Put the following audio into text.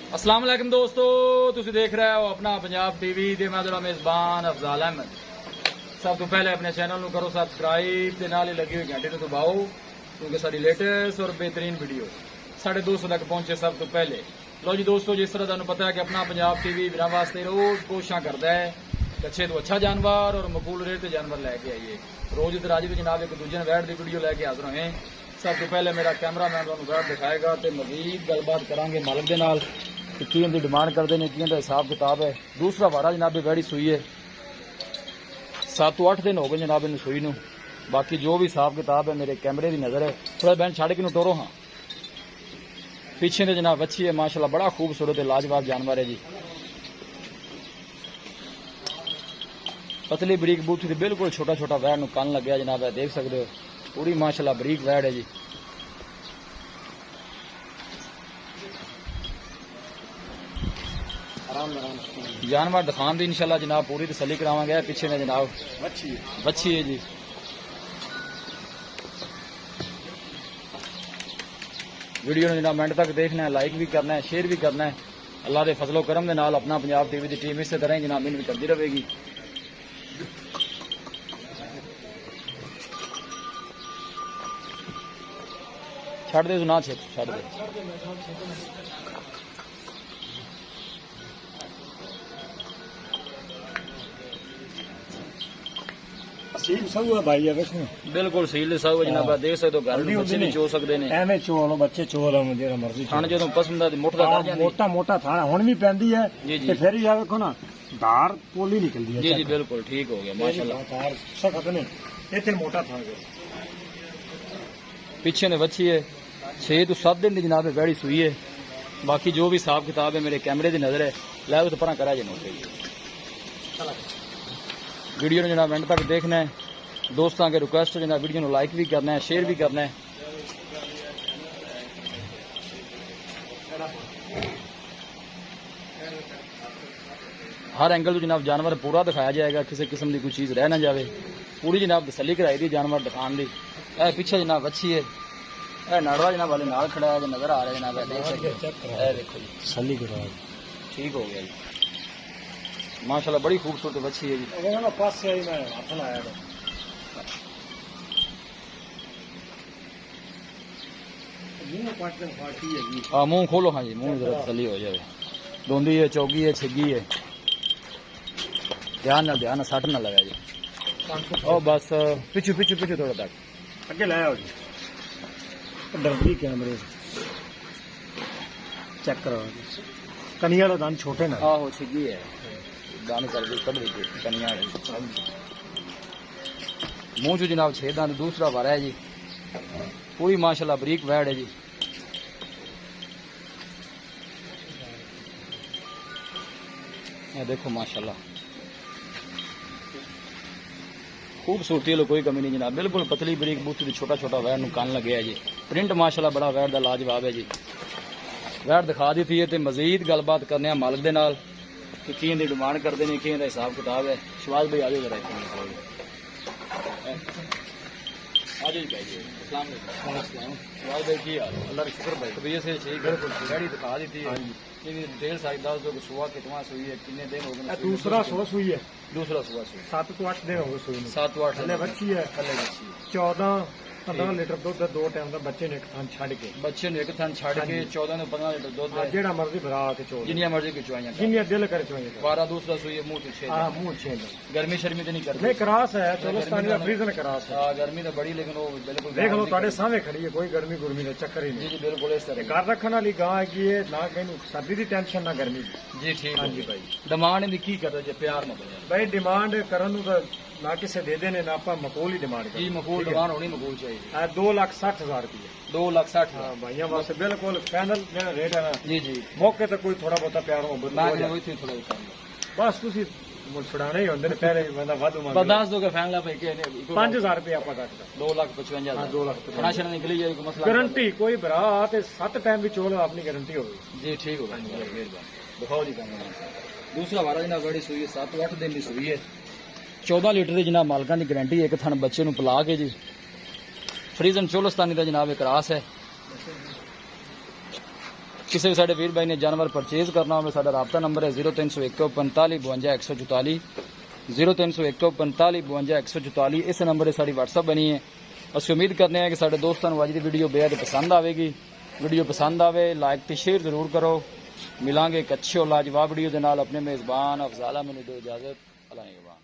अस्सलाम वालेकुम दोस्तों, तुसी देख रहे हो अपना पंजाब टीवी ते मैं तेरा मेजबान अफजाल अहमद। सब तो पहले अपने चैनल को करो सब्सक्राइब ते नाल ही लगी हुई घंटे को दबाओ क्योंकि सारी लेटेस्ट और बेहतरीन वीडियो 250 तक पहुंचे सब तो पहले। लो जी दोस्तों, जिस तरह तुहानू पता है कि अपना पंजाब टीवी बिना वास्ते रोज कोशिशां करता है अच्छे तो अच्छा जानवर और मकबूल रेट ते जानवर लैके आइए। रोज इधर आज भी जनाब एक दूजे वैट की वीडियो लैके हाजिर होए। सब तो पहले मेरा कैमरामैन तुहानू वैट दिखाएगा तो मजीद गलबात करांगे मालिक दे नाल कि किन दी डिमांड करते हैं, किन दा हिसाब किताब है। दूसरा वारा जनाब वैड़ी सूई है, 7 तो 8 दिन हो गए जनाब इन सूई नू। बाकी जो भी हिसाब किताब है मेरे कैमरे की नज़र है। थोड़ा बहन छड़ के टोरो हाँ, पीछे ने जनाब अच्छी है माशाल्लाह, बड़ा खूबसूरत है, लाजवाब जानवर है जी। पतली बरीक बूथी थी, बिल्कुल छोटा छोटा वैड़ नू कन लग्या जनाब, है देख सकते हो, पूरी माशाल्लाह बरीक वैड़ है जी। जानवर दिखान दी इंशाल्लाह जनाब पूरी तसली करावांगे। पीछे ने जनाब बच्ची है जी। वीडियो ने जनाब मिनट तक देखना है, लाइक भी करना है, शेयर भी करना है। अल्लाह के फजलो करम के नाल अपना पंजाब टीवी की टीम इस तरह ही जनाब इन भी करती रहेगी। छड़ दे ना छड़ दे। भाई बिल्कुल सील सब जनाब देख सकते हो, घर बच्चे नहीं चो सकते ने एवें चोलो बच्चे चोलो जेड़ा मर्जी थान जो पसंद है मुठ दा मोटा मोटा थान हुन भी पैंदी है ते फिर ही देखो ना धार पोली निकलदी है। जी जी बिल्कुल ठीक हो गया माशाल्लाह। धार सख्त ने इथे मोटा था। पीछे ने बच्ची है 6 तो 7 दिन की जनाब वैड़ी सूई है। बाकी जो भी हिसाब किताब है मेरे कैमरे की नजर है, लै तो पर करा जे नोट वीडियो ने जनाब एंड तक देखना है। दोस्तों के रिक्वेस्ट है जनाब वीडियो को लाइक भी करना है, शेयर भी करना है। हर एंगल तो जनाब जानवर पूरा दिखाया जाएगा, किसी किस्म की कोई चीज़ रह ना जाए। पूरी जनाब तसली कराई दी जानवर दिखाने की। पीछे जनाब अच्छी है, नाड़वा जनाब वाले नाल खड़ा है, नजर आ रहा है जनाब, देख सकते देखो जी तसली करा ठीक हो गया जी माशाल्लाह, बड़ी खूबसूरत बच्ची है जी। पास से ही मैं अपना आया हाँ मुंह खोलो, हाँ जी मुंह जरा तसली हो जाए। धोंदी है, चौगी है, छिगी है, ध्यान सट ना लगा जी। और बस पिछू पिछू पिछू थोड़ा तक अगे लाया जी। डरती कैमरे चेक करो, कनिया का दान छोटे ना। आहो छिगी है, दान कर दी कड़ दी कनिया मुंह चो जनाब 6 दान। दूसरा वारा है जी, पूरी माशाल्लाह बरीक वैड़ है जी। ये देखो माशाल्लाह खूबसूरती लो कोई कमी नहीं जनाब, बिल्कुल पतली बरीक बूथी छोटा छोटा वैड़ नू कन लगे है जी। प्रिंट माशाल्लाह बड़ा वैड़ दा लाजवाब है जी। वैड़ दिखा दी थी ते मजीद गलबात करने मालिक दे नाल कि किन दी डिमांड करते हैं, किन दा हिसाब किताब है। शवाज भाई आ जाओ जरा शवाज भाई की हाल? अल्लाह का शुक्र भाई, तबीयत से ठीक है। गाड़ी दिखा दी थी, डिटेल साइड दस दो सुबह कितना सुई है, कितने दिन हो गए? दूसरा सुबह सुई है, दूसरा सुबह सुई 7 तो 8 दिन हो गए सुई। 7 तो 8 थले बच्ची है, थले बच्ची 14-15 लीटर दुध 2 टाइम का बच्चे ने एक थान छड़ के, बच्चे ने एक थान छड़ के 14 to 15 लीटर दूध है। जेड़ा मर्जी भरा के चो जिन्निया मर्जी की चुआइयां जिन्निया दिल करे चोए। 12 दूसरा सुई है मुंह से हां मुंह छे गर्मी शर्मी तो नहीं करती। नहीं करास है, चोलस्तानी का फ्रीजन करास है। हां गर्मी तो बड़ी, लेकिन वो बिल्कुल देख लो ताड़े सामने खड़ी है, कोई गर्मी गुर्मी का चक्कर ही जी नहीं। जी बिल्कुल इस तरह घर रखने वाली गाय की है ना, कहीं सर्दी की टेंशन ना गर्मी की। जी ठीक हाँ है जी भाई। डिमांड इनकी की करते जे प्यार में बोले भाई डिमांड करन तो ना किसे दे देने ना आपा मकबूल ही डिमांड कर। जी मकबूल डिमांड होनी मकबूल चाहिए। 2,60,000 रुपये 2,60,000 हाँ भाइयों वास्ते बिल्कुल फाइनल मेरा रेट है ना। जी जी मौके तो कोई थोड़ा बहुत प्यार हो मैं वही थी थोड़ा बस तुसी मुझ छुड़ाने ही होंगे ने, पहले बंदा वादू मांग बर्दाश्त दो के फैन ला पे के 5,000 रुपये आपा काट 2,55,000 हाँ 2 लाख खाना शाना निकली जाए कोई मसला गारंटी कोई भरा ते 7 टाइम भी चोल अपनी गारंटी होगी जी ठीक होगा मेहरबानी दिखाओ जी काम। दूसरा वारा जनाब बड़ी सुई है, 7 to 8 दिन की सुई है, 14 लीटर की जनाब मालकां की गारंटी। एक थन बच्चे नू पिला के जी। फ्रीजन चोलस्तानी का जनाब एक रास है। ਕਿਸੇ ਵੀ ਸਾਡੇ ਵੀਰ ਬਾਈ ਨੇ ਜਾਨਵਰ ਪਰਚੇਜ਼ ਕਰਨਾ ਹੋਵੇ ਸਾਡਾ ਰਾਬਤਾ ਨੰਬਰ ਹੈ 0301 45 52 144 0301 45 52 144। ਇਸ ਨੰਬਰ 'ਤੇ ਸਾਡੀ WhatsApp ਬਣੀ ਹੈ। ਅਸੀਂ ਉਮੀਦ ਕਰਦੇ ਹਾਂ ਕਿ ਸਾਡੇ ਦੋਸਤਾਂ ਨੂੰ ਅੱਜ ਦੀ ਵੀਡੀਓ ਬੇहद ਪਸੰਦ ਆਵੇਗੀ। ਵੀਡੀਓ ਪਸੰਦ ਆਵੇ ਲਾਈਕ ਤੇ ਸ਼ੇਅਰ ਜ਼ਰੂਰ ਕਰੋ। ਮਿਲਾਂਗੇ ਇੱਕ ਅੱਛੀ ਔਰ ਲਾਜਵਾਬ ਵੀਡੀਓ ਦੇ ਨਾਲ। ਆਪਣੇ ਮੇਜ਼ਬਾਨ ਅਫਜ਼ਾਲ ਅਹਿਮਦ ਨੂੰ ਦਿਓ ਇਜਾਜ਼ਤ। ਅੱਲਾ ਨਿਗਹਬਾਨ।